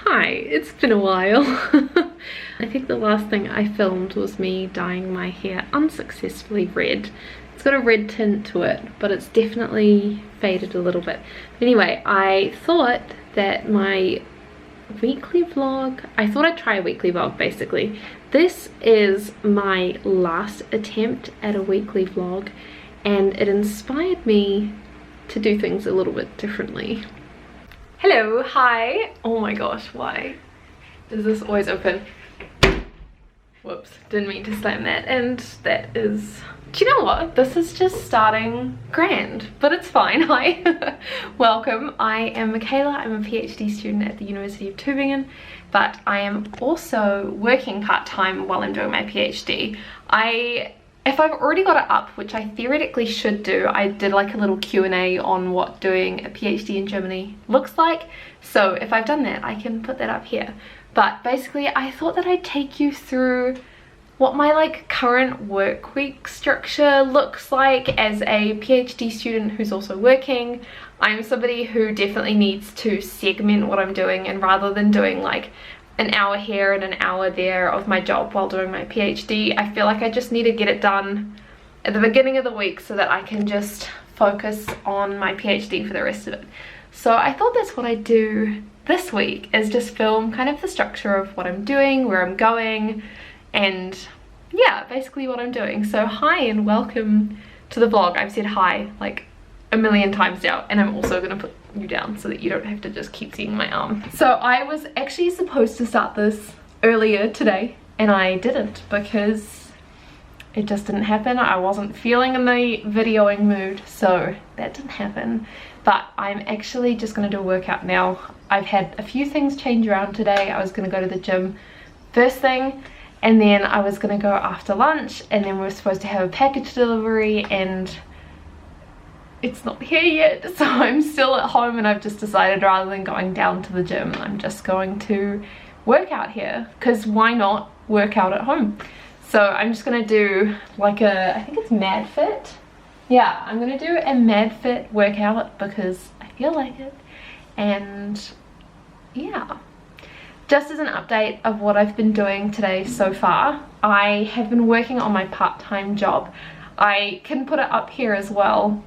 Hi, it's been a while. I think the last thing I filmed was me dyeing my hair unsuccessfully red. It's got a red tint to it, but it's definitely faded a little bit. Anyway, I thought that my weekly vlog, I thought I'd try a weekly vlog basically. This is my last attempt at a weekly vlog and it inspired me to do things a little bit differently. Hello, hi. Oh my gosh, why is this always open? Whoops, didn't mean to slam that. And that is, do you know what? This is just starting grand, but it's fine. Hi, welcome. I am Michaela. I'm a PhD student at the University of Tübingen, but I am also working part-time while I'm doing my PhD. If I've already got it up, which I theoretically should do, I did like a little Q&A on what doing a PhD in Germany looks like. So if I've done that, I can put that up here. But basically, I thought that I'd take you through what my current work week structure looks like as a PhD student who's also working. I'm somebody who definitely needs to segment what I'm doing, and rather than doing an hour here and an hour there of my job while doing my PhD, I feel like I just need to get it done at the beginning of the week so that I can just focus on my PhD for the rest of it. So I thought that's what I'd do this week, is just film kind of the structure of what I'm doing, where I'm going, and yeah, basically what I'm doing. So hi and welcome to the vlog. I've said hi like a million times now, and I'm also gonna put you down so that you don't have to just keep seeing my arm. So I was actually supposed to start this earlier today and I didn't because it just didn't happen. I wasn't feeling in the videoing mood, so that didn't happen. But I'm actually just gonna do a workout now. I've had a few things change around today. I was gonna go to the gym first thing, and then I was gonna go after lunch, and then we were supposed to have a package delivery, and it's not here yet, so I'm still at home, and I've just decided rather than going down to the gym, I'm just going to work out here, because why not work out at home? So I'm just gonna do I think it's Mad Fit. Yeah, I'm gonna do a Mad Fit workout because I feel like it. And yeah, just as an update of what I've been doing today so far, I have been working on my part-time job. I can put it up here as well.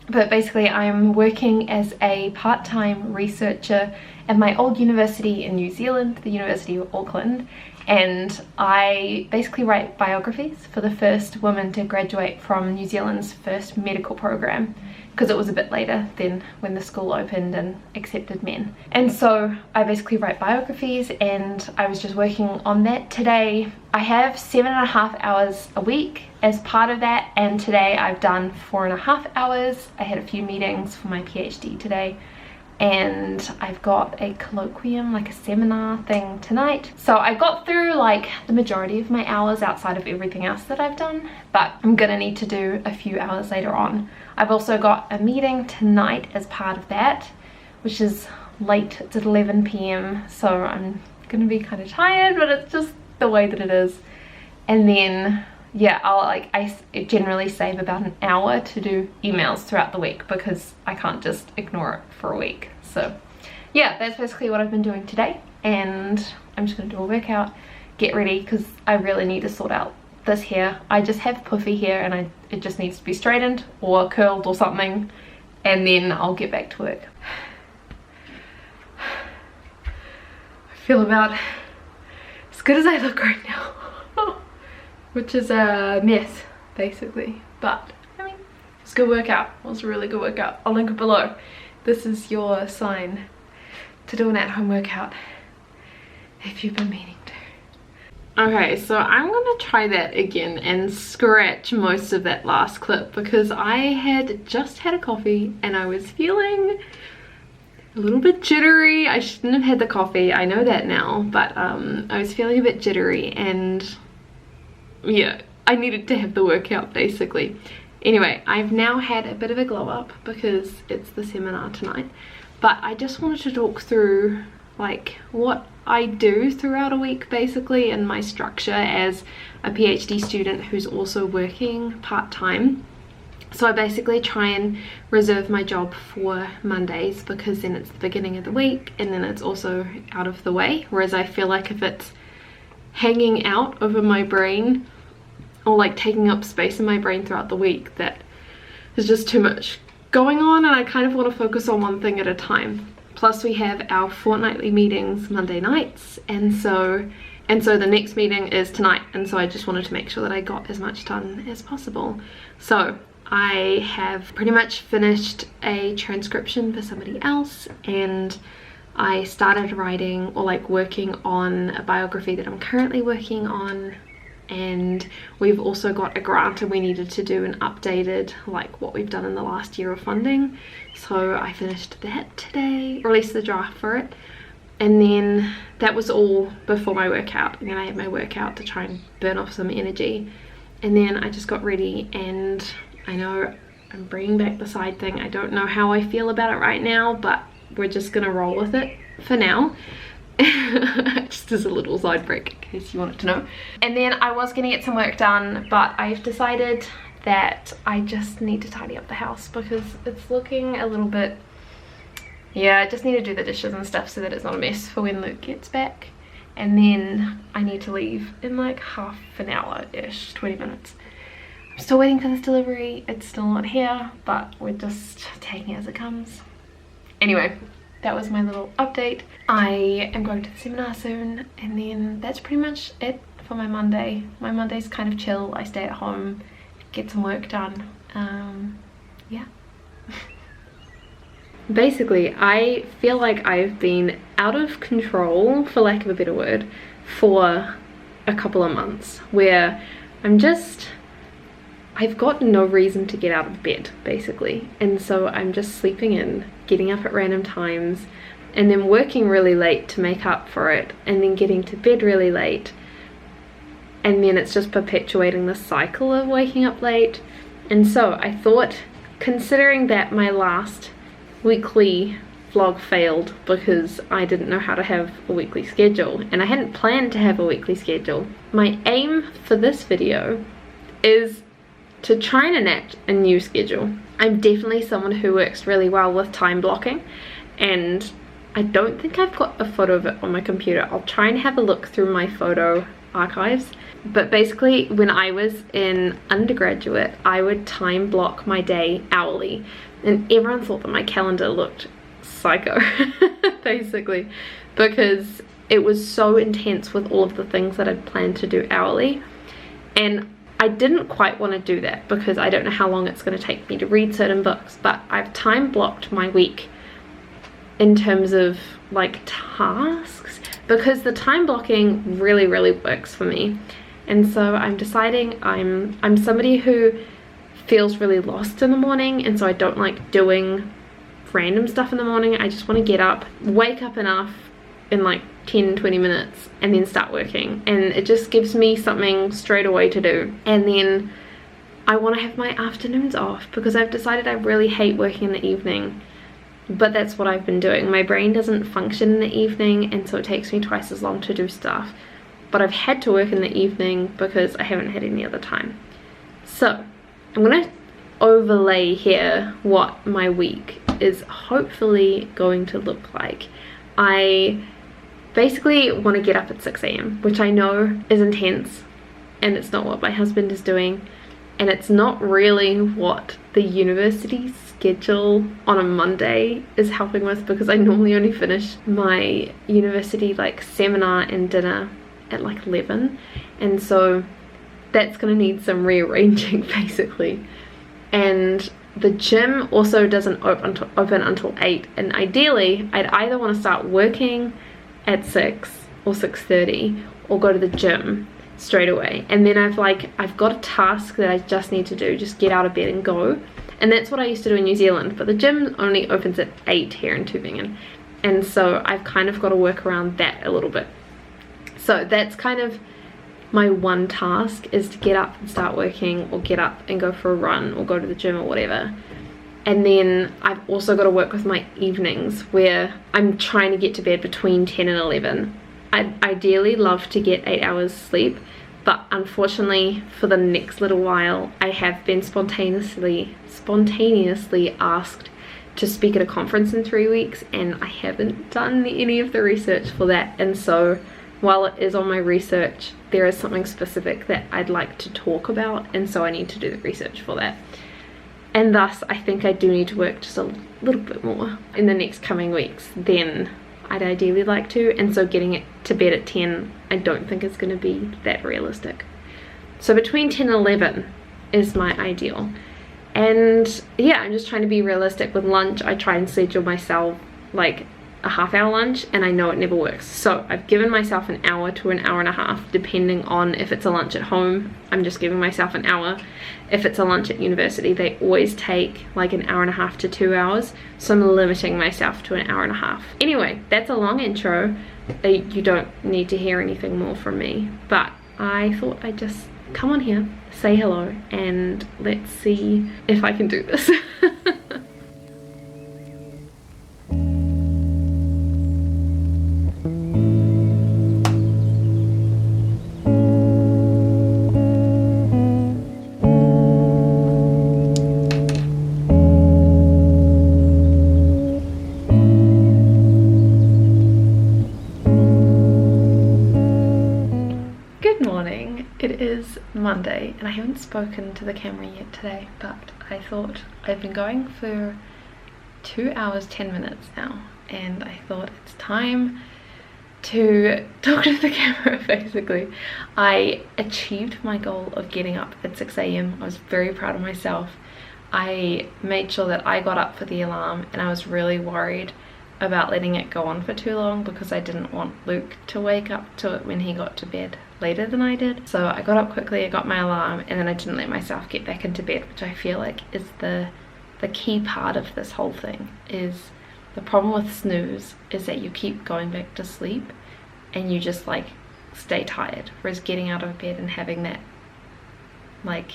But basically I'm working as a part-time researcher at my old university in New Zealand, the University of Auckland, and I basically write biographies for the first woman to graduate from New Zealand's first medical program, because it was a bit later than when the school opened and accepted men. And so I basically write biographies, and I was just working on that today. I have 7.5 hours a week as part of that, and today I've done 4.5 hours. I had a few meetings for my PhD today, and I've got a colloquium, a seminar thing tonight. So I got through the majority of my hours outside of everything else that I've done, but I'm gonna need to do a few hours later on. I've also got a meeting tonight as part of that, which is late. It's at 11 p.m. so I'm gonna be kind of tired, but it's just the way that it is. And then yeah, I generally save about an hour to do emails throughout the week because I can't just ignore it for a week. So yeah, that's basically what I've been doing today, and I'm just gonna do a workout, get ready, because I really need to sort out this hair. I just have puffy hair and it just needs to be straightened or curled or something, and then I'll get back to work. I feel about as good as I look right now. Which is a mess basically, but I mean, it's a good workout. It was a really good workout. I'll link it below. This is your sign to do an at-home workout if you've been meaning to. Okay, so I'm gonna try that again and scratch most of that last clip because I had just had a coffee and I was feeling a little bit jittery. I shouldn't have had the coffee, I know that now, but I was feeling a bit jittery, and yeah, I needed to have the workout basically. Anyway, I've now had a bit of a glow up because it's the seminar tonight, but I just wanted to talk through what I do throughout a week basically, and my structure as a PhD student who's also working part-time. So I basically try and reserve my job for Mondays, because then it's the beginning of the week and then it's also out of the way. Whereas I feel like if it's hanging out over my brain or like taking up space in my brain throughout the week, that is just too much going on, and I kind of want to focus on one thing at a time. Plus we have our fortnightly meetings Monday nights, and so the next meeting is tonight, and so I just wanted to make sure that I got as much done as possible. So I have pretty much finished a transcription for somebody else, and I started writing, or like working on, a biography that I'm currently working on. And we've also got a grant, and we needed to do an updated, like what we've done in the last year of funding. So I finished that today, released the draft for it, and then that was all before my workout. And then I had my workout to try and burn off some energy, and then I just got ready. And I know I'm bringing back the side thing. I don't know how I feel about it right now, but we're just gonna roll with it for now. Just as a little side break in case you wanted to know. And then I was gonna get some work done, but I've decided that I just need to tidy up the house because it's looking a little bit, yeah, I just need to do the dishes and stuff so that it's not a mess for when Luke gets back. And then I need to leave in like half an hour-ish, 20 minutes. I'm still waiting for this delivery. It's still not here, but we're just taking it as it comes. Anyway, that was my little update. I am going to the seminar soon, and then that's pretty much it for my Monday. My Monday's kind of chill. I stay at home, get some work done. Yeah. Basically, I feel like I've been out of control, for lack of a better word, for a couple of months, where I've got no reason to get out of bed, basically. And so I'm just sleeping in, getting up at random times, and then working really late to make up for it, and then getting to bed really late. And then it's just perpetuating the cycle of waking up late. And so I thought, considering that my last weekly vlog failed because I didn't know how to have a weekly schedule, and I hadn't planned to have a weekly schedule, my aim for this video is to try and enact a new schedule. I'm definitely someone who works really well with time blocking, and I don't think I've got a photo of it on my computer. I'll try and have a look through my photo archives. But basically, when I was in undergraduate, I would time block my day hourly, and everyone thought that my calendar looked psycho, basically, because it was so intense with all of the things that I'd planned to do hourly. And I didn't quite want to do that because I don't know how long it's going to take me to read certain books, but I've time blocked my week in terms of like tasks, because the time blocking really works for me. And so I'm deciding I'm somebody who feels really lost in the morning, and so I don't like doing random stuff in the morning. I just want to get up, wake up enough in like 10-20 minutes, and then start working, and it just gives me something straight away to do. And then I want to have my afternoons off because I've decided I really hate working in the evening, but that's what I've been doing. My brain doesn't function in the evening, and so it takes me twice as long to do stuff, but I've had to work in the evening because I haven't had any other time. So I'm gonna overlay here what my week is hopefully going to look like. I basically want to get up at 6 AM, which I know is intense, and it's not what my husband is doing, and it's not really what the university schedule on a Monday is helping with, because I normally only finish my university like seminar and dinner at like 11, and so that's gonna need some rearranging basically. And the gym also doesn't open until 8, and ideally I'd either want to start working at 6 or 6:30 or go to the gym straight away. And then I've got a task that I just need to do, just get out of bed and go. And that's what I used to do in New Zealand, but the gym only opens at 8 here in Tübingen, and so I've kind of got to work around that a little bit. So that's kind of my one task, is to get up and start working, or get up and go for a run, or go to the gym or whatever. And then I've also got to work with my evenings, where I'm trying to get to bed between 10 and 11. I'd ideally love to get 8 hours sleep, but unfortunately for the next little while I have been spontaneously spontaneously asked to speak at a conference in 3 weeks, and I haven't done any of the research for that. And so while it is on my research, there is something specific that I'd like to talk about, and so I need to do the research for that. And thus I think I do need to work just a little bit more in the next coming weeks than I'd ideally like to, and so getting it to bed at 10 I don't think is going to be that realistic. So between 10 and 11 is my ideal. And yeah, I'm just trying to be realistic with lunch. I try and schedule myself like a half-hour lunch, and I know it never works. So I've given myself an hour to an hour and a half, depending on if it's a lunch at home. I'm just giving myself an hour. If it's a lunch at university, they always take like an hour and a half to 2 hours, so I'm limiting myself to an hour and a half. Anyway, that's a long intro. You don't need to hear anything more from me, but I thought I'd just come on here, say hello, and let's see if I can do this. It is Monday and I haven't spoken to the camera yet today, but I thought I've been going for 2 hours 10 minutes now, and I thought it's time to talk to the camera basically. I achieved my goal of getting up at 6 AM. I was very proud of myself. I made sure that I got up for the alarm, and I was really worried about letting it go on for too long because I didn't want Luke to wake up to it when he got to bed later than I did. So I got up quickly, I got my alarm, and then I didn't let myself get back into bed, which I feel like is the key part of this whole thing. Is the problem with snooze is that you keep going back to sleep and you just like stay tired, whereas getting out of bed and having that like,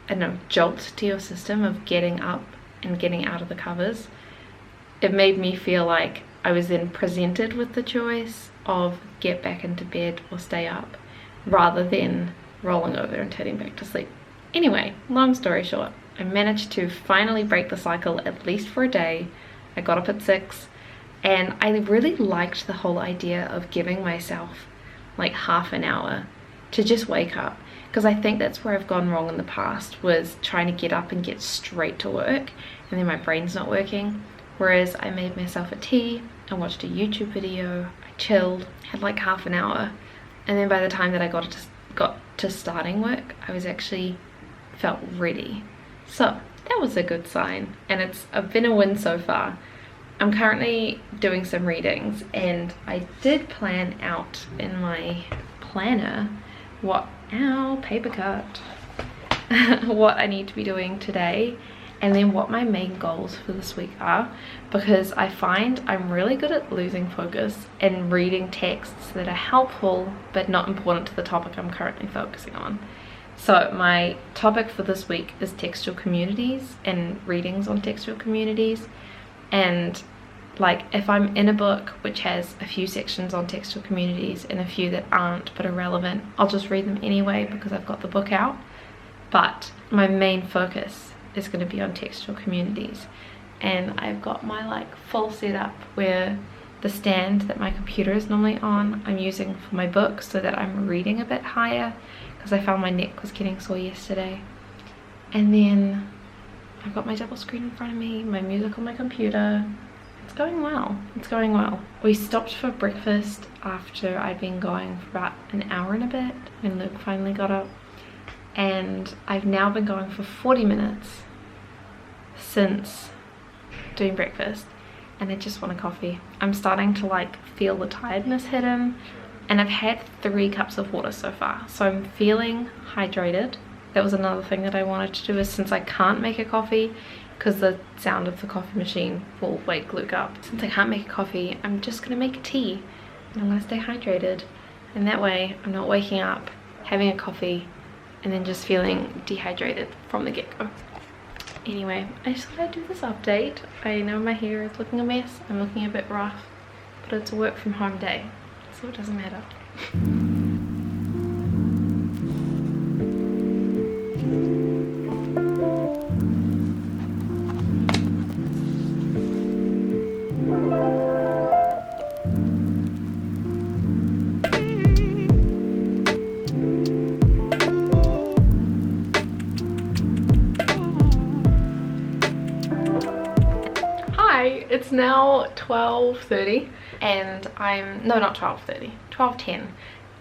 I don't know, jolt to your system of getting up and getting out of the covers, it made me feel like I was then presented with the choice of get back into bed or stay up, rather than rolling over and turning back to sleep. Anyway, long story short, I managed to finally break the cycle, at least for a day. I got up at 6, and I really liked the whole idea of giving myself like half an hour to just wake up, because I think that's where I've gone wrong in the past, was trying to get up and get straight to work, and then my brain's not working. Whereas I made myself a tea, I watched a YouTube video, I chilled, had like half an hour, and then by the time that I got to starting work, I was actually felt ready. So that was a good sign, and it's been a win so far. I'm currently doing some readings, and I did plan out in my planner what paper cut what I need to be doing today, and then what my main goals for this week are, because I find I'm really good at losing focus and reading texts that are helpful but not important to the topic I'm currently focusing on. So my topic for this week is textual communities and readings on textual communities, and like if I'm in a book which has a few sections on textual communities and a few that aren't but are relevant, I'll just read them anyway because I've got the book out. But my main focus is going to be on textual communities, and I've got my like full setup where the stand that my computer is normally on I'm using for my book, so that I'm reading a bit higher because I found my neck was getting sore yesterday. And then I've got my double screen in front of me, my music on my computer. It's going well, it's going well. We stopped for breakfast after I'd been going for about an hour and a bit when Luke finally got up, and I've now been going for 40 minutes since doing breakfast, and I just want a coffee. I'm starting to like feel the tiredness hit in, and I've had 3 cups of water so far, so I'm feeling hydrated. That was another thing that I wanted to do, is since I can't make a coffee because the sound of the coffee machine will wake Luke up, since I can't make a coffee, I'm just gonna make a tea and I'm gonna stay hydrated, and that way I'm not waking up, having a coffee, and then just feeling dehydrated from the get-go. Anyway, I just thought I'd do this update. I know my hair is looking a mess, I'm looking a bit rough, but it's a work from home day, so it doesn't matter. It's now 12:30 and no, not 12:30, 12:10,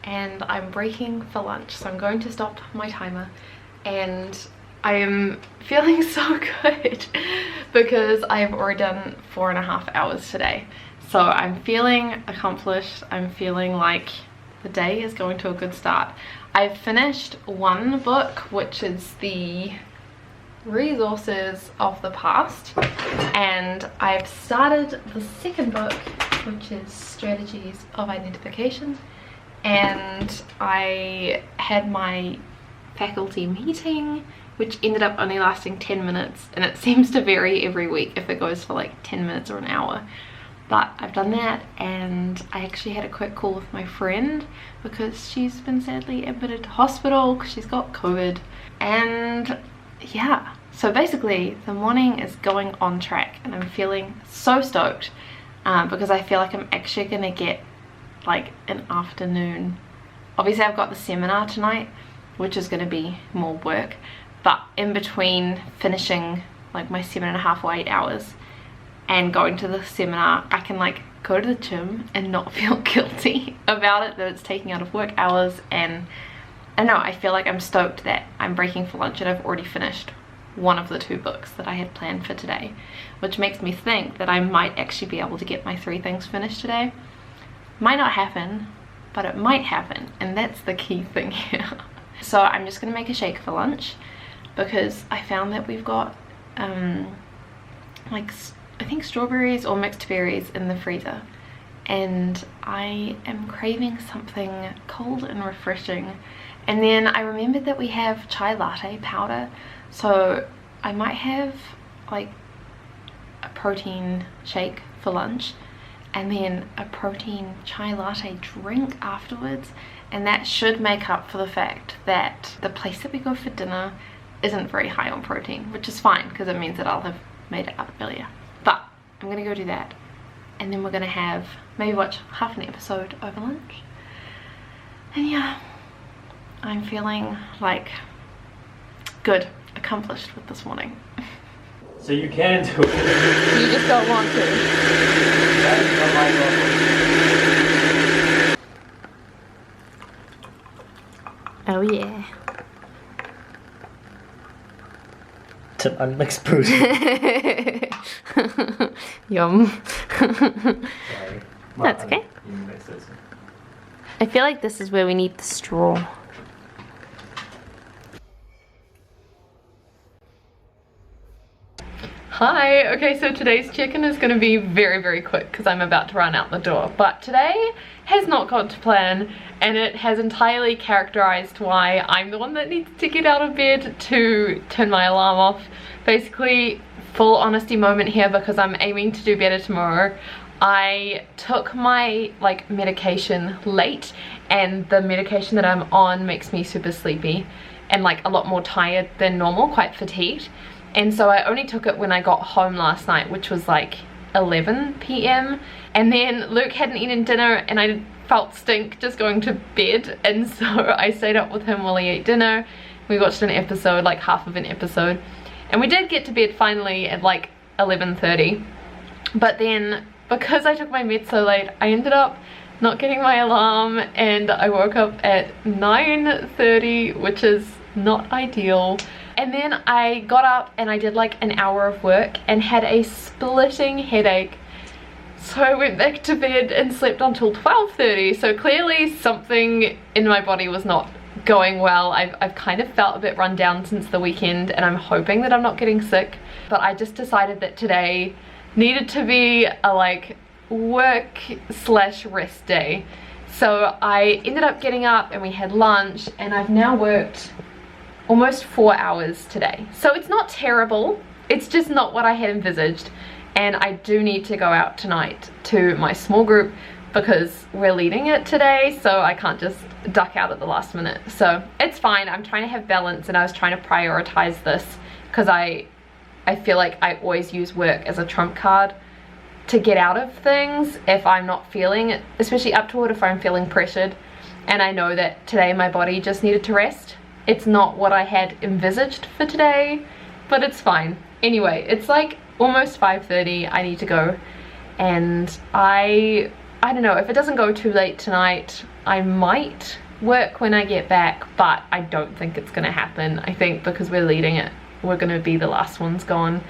and I'm breaking for lunch, so I'm going to stop my timer, and I am feeling so good because I've already done 4.5 hours today. So I'm feeling accomplished. I'm feeling like the day is going to a good start. I've finished one book, which is the Resources of the Past, and I've started the second book, which is Strategies of Identification, and I had my faculty meeting, which ended up only lasting 10 minutes, and it seems to vary every week if it goes for like 10 minutes or an hour. But I've done that, and I actually had a quick call with my friend because she's been sadly admitted to hospital because she's got COVID. And yeah, so basically the morning is going on track, and I'm feeling so stoked because I feel like I'm actually gonna get like an afternoon. Obviously I've got the seminar tonight, which is gonna be more work, but in between finishing like my 7.5 or 8 hours and going to the seminar, I can like go to the gym and not feel guilty about it, that it's taking out of work hours. And I don't know, I feel like I'm stoked that I'm breaking for lunch and I've already finished one of the 2 books that I had planned for today, which makes me think that I might actually be able to get my 3 things finished today. Might not happen, but it might happen, and that's the key thing here. So I'm just gonna make a shake for lunch because I found that we've got like I think strawberries or mixed berries in the freezer, and I am craving something cold and refreshing. And then I remembered that we have chai latte powder, so I might have like a protein shake for lunch and then a protein chai latte drink afterwards, and that should make up for the fact that the place that we go for dinner isn't very high on protein, which is fine because it means that I'll have made it up earlier. But I'm gonna go do that, and then we're gonna have maybe watch half an episode over lunch. And yeah, I'm feeling like good, accomplished with this morning. So you can do it. You just don't want to. That is not my problem. Oh yeah. It's an unmixed pudding. Yum. Sorry. That's okay. I feel like this is where we need the straw. Hi, okay, so today's check-in is going to be very, very quick because I'm about to run out the door. But today has not gone to plan, and it has entirely characterized why I'm the one that needs to get out of bed to turn my alarm off. Basically, full honesty moment here because I'm aiming to do better tomorrow. I took my like medication late, and the medication that I'm on makes me super sleepy and like a lot more tired than normal, quite fatigued. And so I only took it when I got home last night, which was like 11 p.m. And then Luke hadn't eaten dinner and I felt stink just going to bed. And so I stayed up with him while he ate dinner. We watched an episode, like half of an episode. And we did get to bed finally at like 11:30. But then because I took my meds so late, I ended up not getting my alarm and I woke up at 9:30, which is not ideal. And then I got up and I did like an hour of work and had a splitting headache. So I went back to bed and slept until 12:30. So clearly something in my body was not going well. I've kind of felt a bit run down since the weekend, and I'm hoping that I'm not getting sick. But I just decided that today needed to be a like work/rest day. So I ended up getting up and we had lunch, and I've now worked almost 4 hours today. So it's not terrible, it's just not what I had envisaged. And I do need to go out tonight to my small group because we're leading it today, so I can't just duck out at the last minute. So it's fine, I'm trying to have balance, and I was trying to prioritize this because I feel like I always use work as a trump card to get out of things if I'm not feeling it, especially up to it if I'm feeling pressured. And I know that today my body just needed to rest. It's not what I had envisaged for today, but it's fine. Anyway, it's like almost 5:30. I need to go and I don't know, if it doesn't go too late tonight, I might work when I get back, but I don't think it's gonna happen. I think because we're leading it, we're gonna be the last ones gone,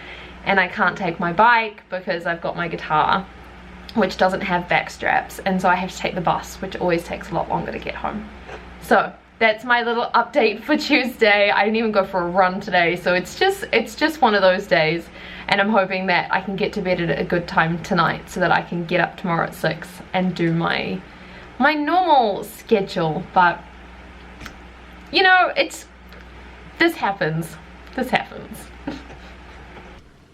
and I can't take my bike because I've got my guitar, which doesn't have back straps, and so I have to take the bus, which always takes a lot longer to get home. So that's my little update for Tuesday. I didn't even go for a run today, so it's just one of those days, and I'm hoping that I can get to bed at a good time tonight so that I can get up tomorrow at 6 and do my normal schedule. But you know, this happens.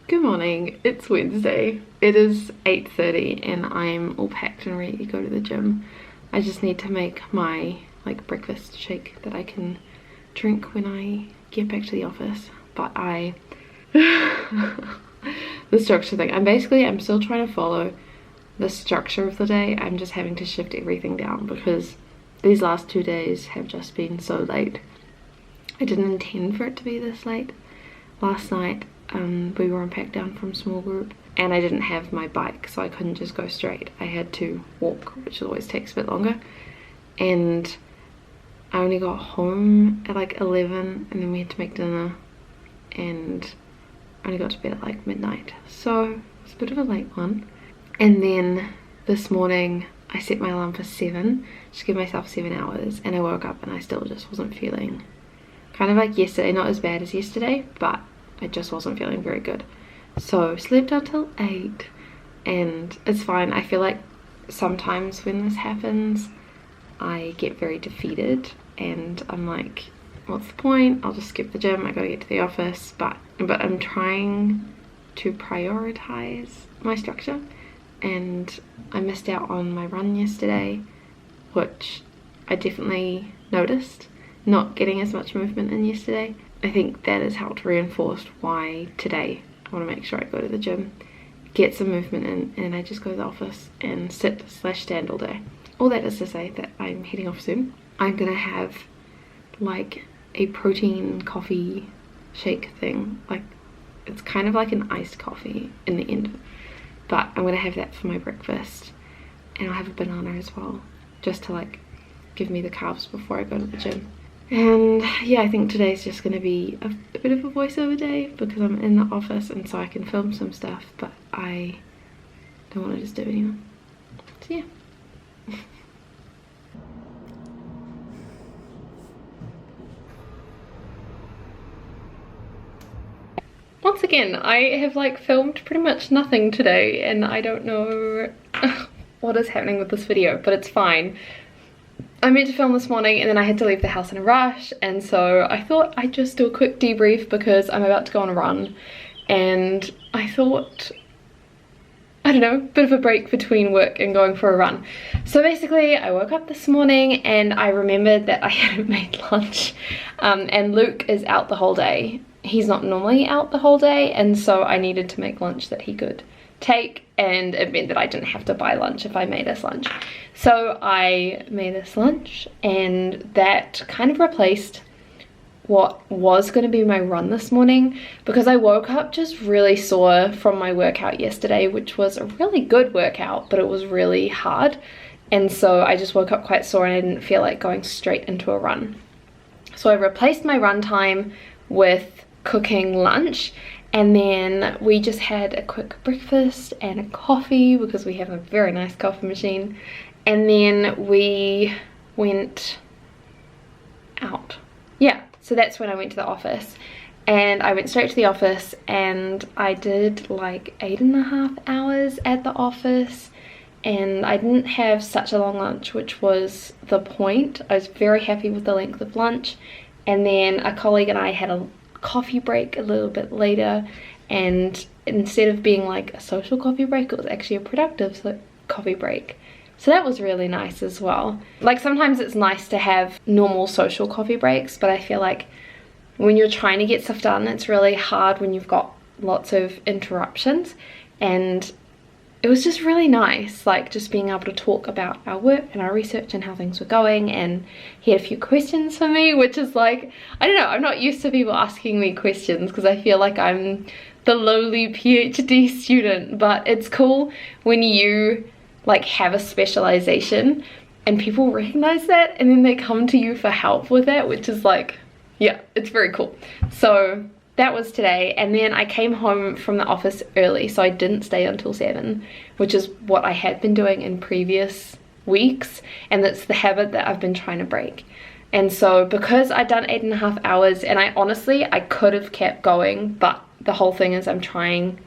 Good morning, it's Wednesday. It is 8:30 and I'm all packed and ready to go to the gym. I just need to make my breakfast shake that I can drink when I get back to the office. But the structure thing, I'm still trying to follow the structure of the day. I'm just having to shift everything down because these last 2 days have just been so late. I didn't intend for it to be this late. Last night we were unpacked down from small group and I didn't have my bike, so I couldn't just go straight. I had to walk, which always takes a bit longer, and I only got home at 11 and then we had to make dinner, and I only got to bed at midnight, so it's a bit of a late one. And then this morning I set my alarm for 7 to give myself 7 hours, and I woke up and I still just wasn't feeling, kind of like yesterday, not as bad as yesterday, but I just wasn't feeling very good. So slept until 8 and it's fine. I feel like sometimes when this happens I get very defeated and I'm like, what's the point? I'll just skip the gym, I gotta get to the office. But I'm trying to prioritize my structure, and I missed out on my run yesterday, which I definitely noticed, not getting as much movement in yesterday. I think that has helped reinforce why today I want to make sure I go to the gym, get some movement in, and I just go to the office and sit/stand all day. All that is to say that I'm heading off soon. I'm gonna have a protein coffee shake thing. It's kind of like an iced coffee in the end, but I'm gonna have that for my breakfast, and I'll have a banana as well, just to give me the carbs before I go to the gym. And yeah, I think today's just going to be a bit of a voiceover day because I'm in the office and so I can film some stuff, but I don't want to just do it anymore. So yeah. Once again, I have filmed pretty much nothing today and I don't know what is happening with this video, but it's fine. I meant to film this morning and then I had to leave the house in a rush, and so I thought I'd just do a quick debrief because I'm about to go on a run, and I thought, I don't know, bit of a break between work and going for a run. So basically I woke up this morning and I remembered that I hadn't made lunch, and Luke is out the whole day. He's not normally out the whole day, and so I needed to make lunch that he could take, and it meant that I didn't have to buy lunch if I made us lunch. So I made us lunch, and that kind of replaced what was going to be my run this morning, because I woke up just really sore from my workout yesterday, which was a really good workout, but it was really hard, and so I just woke up quite sore and I didn't feel like going straight into a run. So I replaced my run time with cooking lunch, and then we just had a quick breakfast and a coffee because we have a very nice coffee machine, and then we went out. Yeah, so that's when I went to the office, and I went straight to the office and I did 8.5 hours at the office, and I didn't have such a long lunch, which was the point. I was very happy with the length of lunch, and then a colleague and I had a coffee break a little bit later, and instead of being a social coffee break, it was actually a productive coffee break. So that was really nice as well. Sometimes it's nice to have normal social coffee breaks, but I feel like when you're trying to get stuff done, it's really hard when you've got lots of interruptions, and it was just really nice, just being able to talk about our work and our research and how things were going, and he had a few questions for me, which is I don't know, I'm not used to people asking me questions because I feel like I'm the lowly PhD student, but it's cool when you like have a specialization and people recognize that and then they come to you for help with that, which is like, yeah, it's very cool. So that was today, and then I came home from the office early, so I didn't stay until 7, which is what I had been doing in previous weeks, and that's the habit that I've been trying to break. And so because I'd done 8.5 hours, and I could have kept going, but the whole thing is I'm trying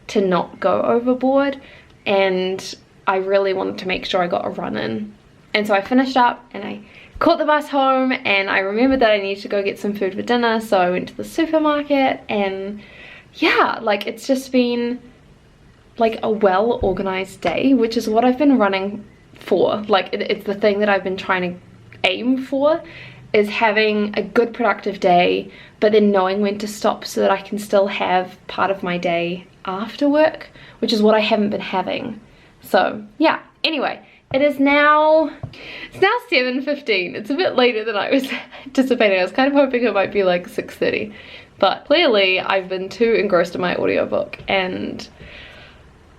to not go overboard, and I really wanted to make sure I got a run in. And so I finished up and I caught the bus home, and I remembered that I needed to go get some food for dinner, so I went to the supermarket. And yeah, like it's just been like a well organized day, which is what I've been running for. Like it's the thing that I've been trying to aim for, is having a good productive day, but then knowing when to stop so that I can still have part of my day after work, which is what I haven't been having. So yeah, anyway, it's now 7:15. It's a bit later than I was anticipating. I was kind of hoping it might be like 6:30, but clearly I've been too engrossed in my audiobook and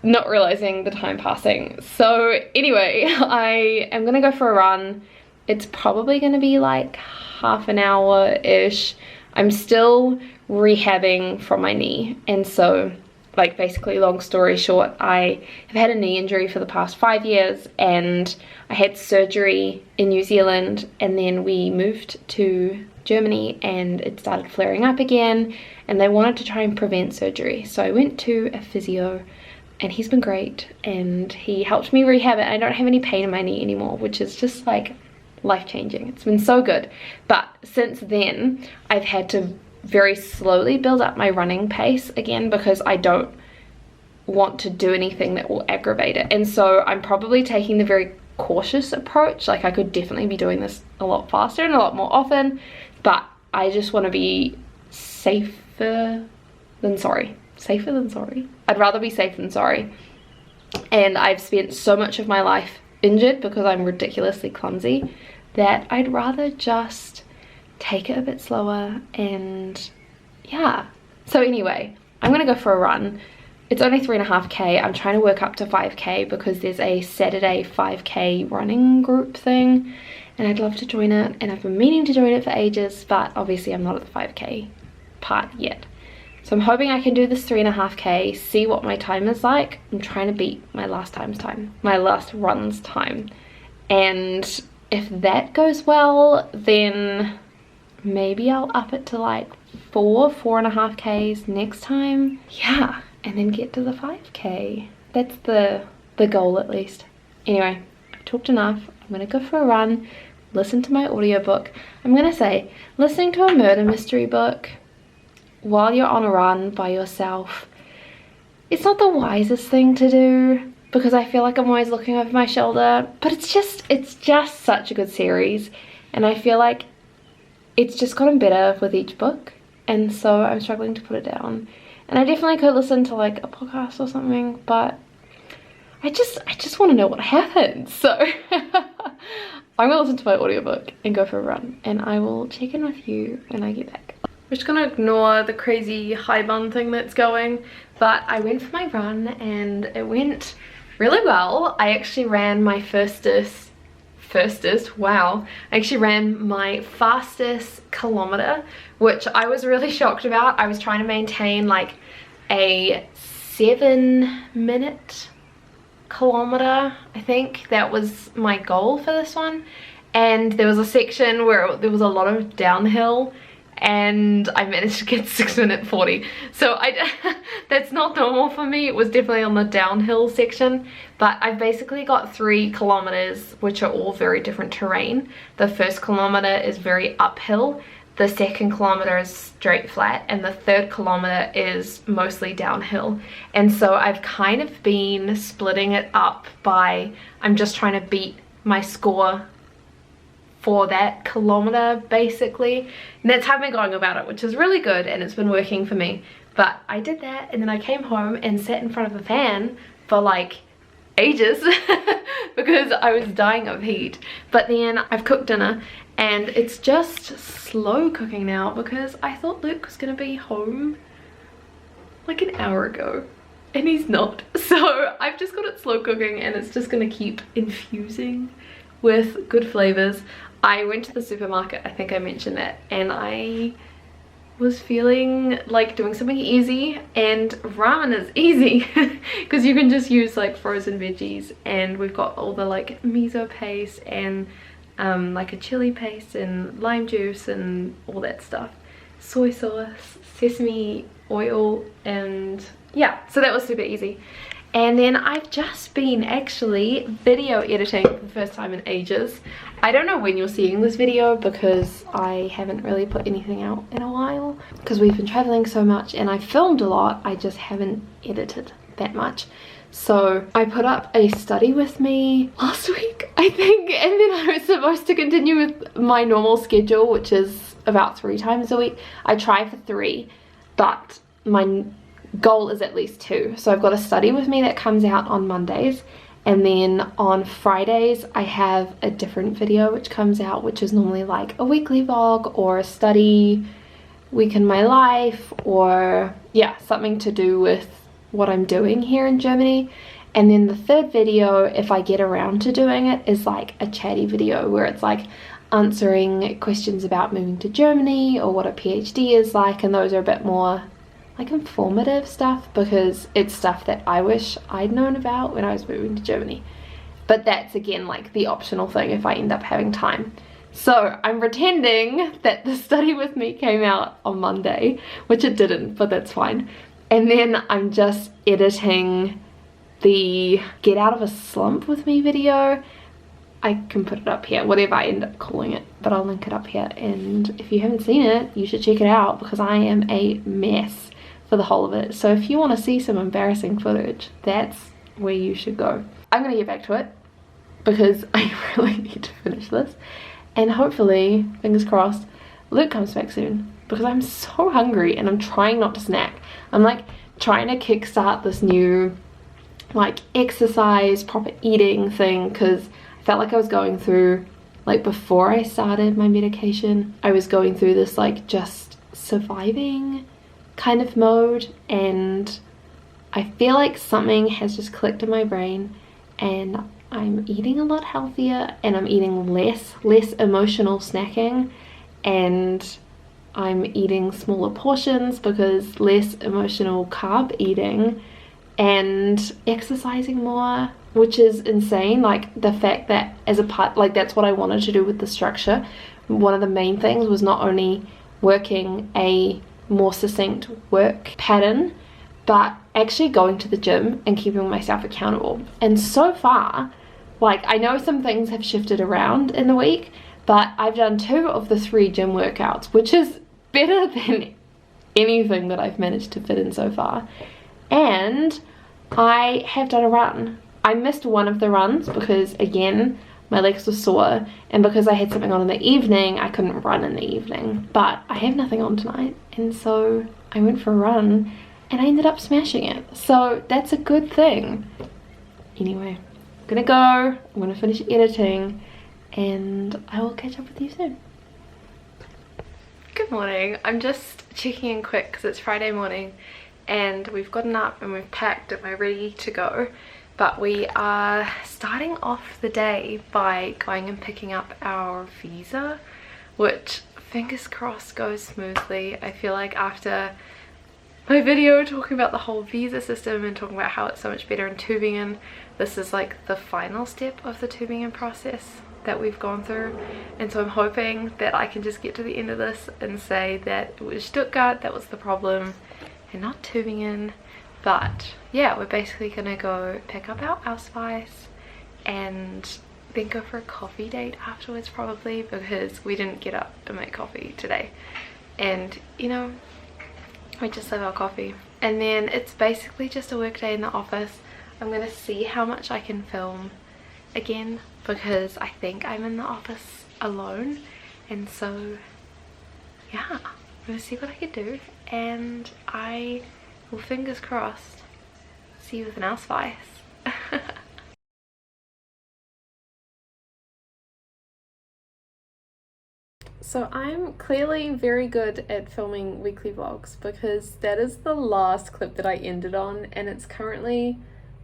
not realizing the time passing. So anyway, I am gonna go for a run. It's probably gonna be like half an hour-ish. I'm still rehabbing from my knee, and so like basically long story short, I have had a knee injury for the past 5 years, and I had surgery in New Zealand, and then we moved to Germany and it started flaring up again, and they wanted to try and prevent surgery. So I went to a physio, and he's been great, and he helped me rehab it. I don't have any pain in my knee anymore, which is just like life-changing. It's been so good. But since then I've had to very slowly build up my running pace again, because I don't want to do anything that will aggravate it. And so I'm probably taking the very cautious approach. Like I could definitely be doing this a lot faster and a lot more often, but I just want to be safer than sorry. I'd rather be safe than sorry. And I've spent so much of my life injured because I'm ridiculously clumsy that I'd rather just take it a bit slower. And yeah, so anyway, I'm gonna go for a run. It's only 3.5k. I'm trying to work up to 5k because there's a Saturday 5k running group thing, and I'd love to join it, and I've been meaning to join it for ages, but obviously I'm not at the 5k part yet. So I'm hoping I can do this 3.5k, see what my time is like. I'm trying to beat my last run's time, and if that goes well, then maybe I'll up it to like 4.5k's next time. Yeah, and then get to the 5k. That's the goal, at least. Anyway, I've talked enough. I'm gonna go for a run, listen to my audiobook. I'm gonna say, listening to a murder mystery book while you're on a run by yourself, it's not the wisest thing to do, because I feel like I'm always looking over my shoulder, but it's just such a good series, and I feel like it's just gotten better with each book, and so I'm struggling to put it down. And I definitely could listen to like a podcast or something, but I just want to know what happens. So I'm gonna listen to my audiobook and go for a run, and I will check in with you when I get back. I'm just gonna ignore the crazy high bun thing that's going, but I went for my run and it went really well. I actually ran my wow, I actually ran my fastest kilometer, which I was really shocked about. I was trying to maintain like a 7-minute kilometer. I think that was my goal for this one, and there was a section where there was a lot of downhill, and I managed to get 6:40. So that's not normal for me. It was definitely on the downhill section, but I've basically got 3 kilometers, which are all very different terrain. The first kilometer is very uphill, the second kilometer is straight flat, and the third kilometer is mostly downhill. And so I've kind of been splitting it up by, I'm just trying to beat my score for that kilometer basically, and that's how I've been going about it, which is really good, and it's been working for me. But I did that, and then I came home and sat in front of the fan for like ages because I was dying of heat. But then I've cooked dinner, and it's just slow cooking now because I thought Luke was gonna be home like an hour ago and he's not. So I've just got it slow cooking and it's just gonna keep infusing with good flavors. I went to the supermarket, I think I mentioned that, and I was feeling like doing something easy, and ramen is easy because you can just use like frozen veggies, and we've got all the like miso paste and like a chili paste and lime juice and all that stuff, soy sauce, sesame oil, and yeah, so that was super easy. And then I've just been actually video editing for the first time in ages. I don't know when you're seeing this video because I haven't really put anything out in a while because we've been traveling so much and I filmed a lot, I just haven't edited that much. So I put up a study with me last week, I think, and then I was supposed to continue with my normal schedule, which is about 3 times a week. I try for 3, but my goal is at least 2. So I've got a study with me that comes out on Mondays, and then on Fridays I have a different video which comes out, which is normally like a weekly vlog or a study week in my life, or yeah, something to do with what I'm doing here in Germany. And then the third video, if I get around to doing it, is like a chatty video where it's like answering questions about moving to Germany or what a PhD is like, and those are a bit more like informative stuff because it's stuff that I wish I'd known about when I was moving to Germany. But that's again like the optional thing if I end up having time. So I'm pretending that the study with me came out on Monday, which it didn't, but that's fine. And then I'm just editing the Get Out of a Slump with Me video. I can put it up here, whatever I end up calling it, but I'll link it up here. And if you haven't seen it, you should check it out because I am a mess for the whole of it. So if you want to see some embarrassing footage, that's where you should go. I'm going to get back to it because I really need to finish this. And hopefully, fingers crossed, Luke comes back soon because I'm so hungry and I'm trying not to snack. I'm like trying to kickstart this new like exercise, proper eating thing because I felt like I was going through, like before I started my medication, I was going through this like just surviving kind of mode, and I feel like something has just clicked in my brain and I'm eating a lot healthier and I'm eating less emotional snacking, and I'm eating smaller portions because less emotional carb eating, and exercising more, which is insane. Like the fact that as a part, like that's what I wanted to do with the structure. One of the main things was not only working a more succinct work pattern, but actually going to the gym and keeping myself accountable. And so far, like I know some things have shifted around in the week, but I've done 2 of the 3 gym workouts, which is better than anything that I've managed to fit in so far. And I have done a run. I missed one of the runs because again my legs were sore, and because I had something on in the evening I couldn't run in the evening, but I have nothing on tonight, and so I went for a run and I ended up smashing it, so that's a good thing. Anyway, I'm gonna go, I'm gonna finish editing, and I will catch up with you soon. Good morning. I'm just checking in quick because it's Friday morning and we've gotten up and we've packed and we're ready to go, but we are starting off the day by going and picking up our visa, which fingers crossed goes smoothly. I feel like after my video talking about the whole visa system and talking about how it's so much better in Tübingen, this is like the final step of the Tübingen process that we've gone through, and so I'm hoping that I can just get to the end of this and say that it was Stuttgart that was the problem and not Tübingen. But yeah, we're basically gonna go pick up our Ausweis and then go for a coffee date afterwards probably, because we didn't get up to make coffee today, and you know, we just love our coffee. And then it's basically just a work day in the office. I'm gonna see how much I can film again because I think I'm in the office alone, and so yeah, I'm gonna see what I can do, and I will, fingers crossed, see you with an Ausweis. So I'm clearly very good at filming weekly vlogs because that is the last clip that I ended on, and it's currently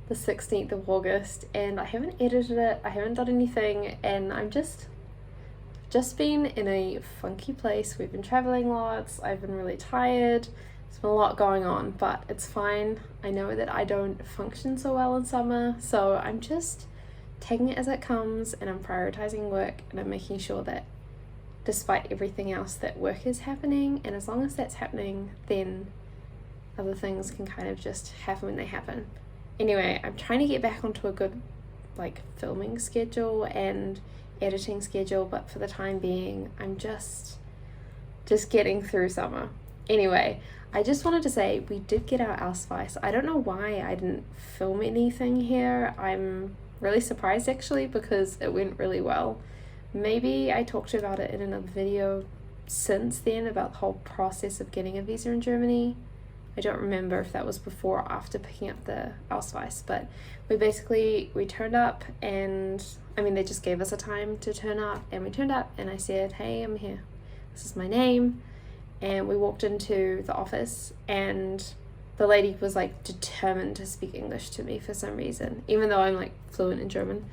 the 16th of August and I haven't edited it, I haven't done anything, and I'm just been in a funky place. We've been traveling lots, I've been really tired, there's been a lot going on, but it's fine. I know that I don't function so well in summer, so I'm just taking it as it comes, and I'm prioritizing work, and I'm making sure that despite everything else that work is happening, and as long as that's happening, then other things can kind of just happen when they happen. Anyway, I'm trying to get back onto a good like filming schedule and editing schedule, but for the time being I'm just getting through summer. Anyway, I just wanted to say we did get our Ausweis. I don't know why I didn't film anything here. I'm really surprised actually because it went really well. Maybe I talked about it in another video since then about the whole process of getting a visa in Germany. I don't remember if that was before or after picking up the Ausweis, but we turned up, and I mean they just gave us a time to turn up, and we turned up and I said, hey, I'm here, this is my name, and we walked into the office and the lady was like determined to speak English to me for some reason, even though I'm like fluent in German.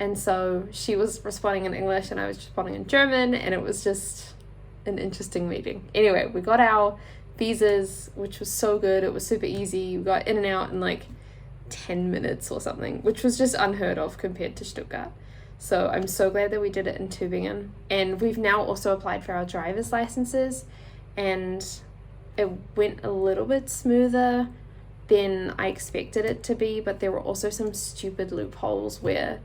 And so she was responding in English and I was responding in German, and it was just an interesting meeting. Anyway, we got our visas, which was so good. It was super easy. We got in and out in like 10 minutes or something, which was just unheard of compared to Stuttgart. So I'm so glad that we did it in Tübingen. And we've now also applied for our driver's licenses, and it went a little bit smoother than I expected it to be, but there were also some stupid loopholes where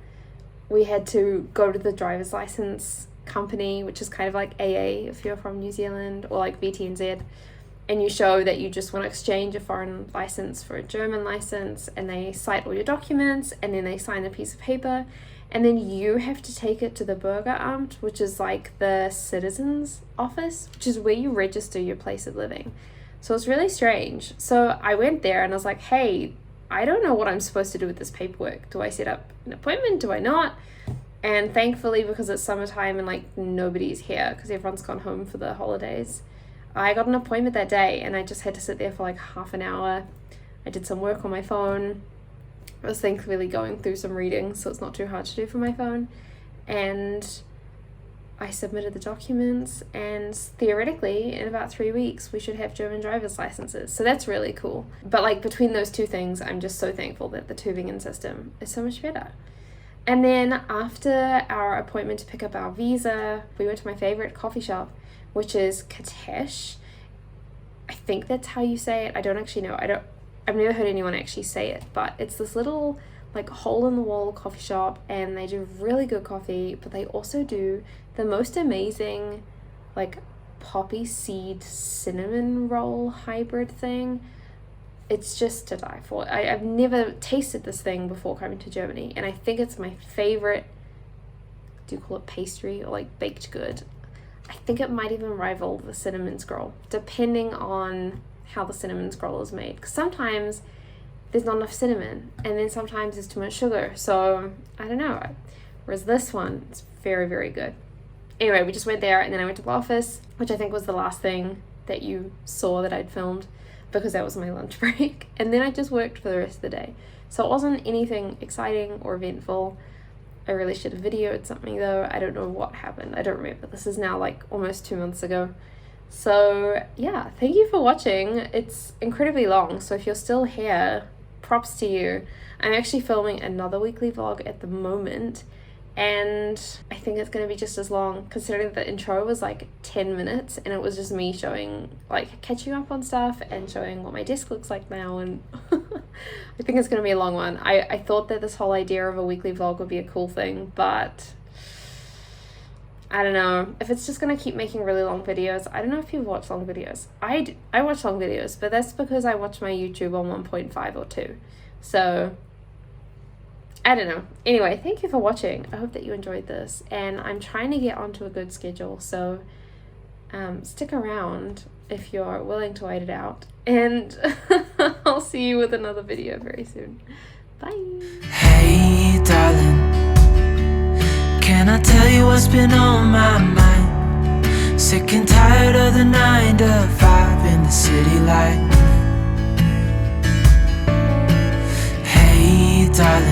we had to go to the driver's license company, which is kind of like AA if you're from New Zealand, or like VTNZ, and you show that you just want to exchange a foreign license for a German license, and they cite all your documents, and then they sign a piece of paper, and then you have to take it to the Bürgeramt, which is like the citizens office, which is where you register your place of living. So it's really strange. So I went there and I was like, hey, I don't know what I'm supposed to do with this paperwork. Do I set up an appointment? Do I not? And thankfully, because it's summertime and like nobody's here because everyone's gone home for the holidays, I got an appointment that day, and I just had to sit there for like half an hour. I did some work on my phone. I was thankfully going through some reading, so it's not too hard to do from my phone. And I submitted the documents, and theoretically in about 3 weeks we should have German driver's licenses. So that's really cool. But like between those two things, I'm just so thankful that the Tübingen system is so much better. And then after our appointment to pick up our visa, we went to my favorite coffee shop, which is Katesh. I think that's how you say it. I don't actually know. I've never heard anyone actually say it, but it's this little like hole in the wall coffee shop, and they do really good coffee, but they also do the most amazing like poppy seed cinnamon roll hybrid thing. It's just to die for. I've never tasted this thing before coming to Germany, and I think it's my favorite, do you call it pastry or like baked good? I think it might even rival the cinnamon scroll, depending on how the cinnamon scroll is made, because sometimes there's not enough cinnamon, and then sometimes there's too much sugar, so I don't know. Whereas this one, it's very, very good. Anyway, we just went there, and then I went to the office, which I think was the last thing that you saw that I'd filmed, because that was my lunch break, and then I just worked for the rest of the day. So it wasn't anything exciting or eventful. I really should have videoed something though. I don't know what happened. I don't remember. This is now like almost 2 months ago. So yeah, thank you for watching. It's incredibly long, so if you're still here, props to you. I'm actually filming another weekly vlog at the moment, and I think it's going to be just as long, considering the intro was like 10 minutes and it was just me showing, like catching up on stuff and showing what my desk looks like now, and I think it's going to be a long one. I thought that this whole idea of a weekly vlog would be a cool thing, but I don't know if it's just going to keep making really long videos. I don't know if you watch long videos. I watch long videos, but that's because I watch my YouTube on 1.5 or 2. So I don't know. Anyway, thank you for watching. I hope that you enjoyed this, and I'm trying to get onto a good schedule, so stick around if you're willing to wait it out, and I'll see you with another video very soon. Bye. Hey darling, can I tell you what's been on my mind? Sick and tired of the 9 to 5 in the city life. Hey darling,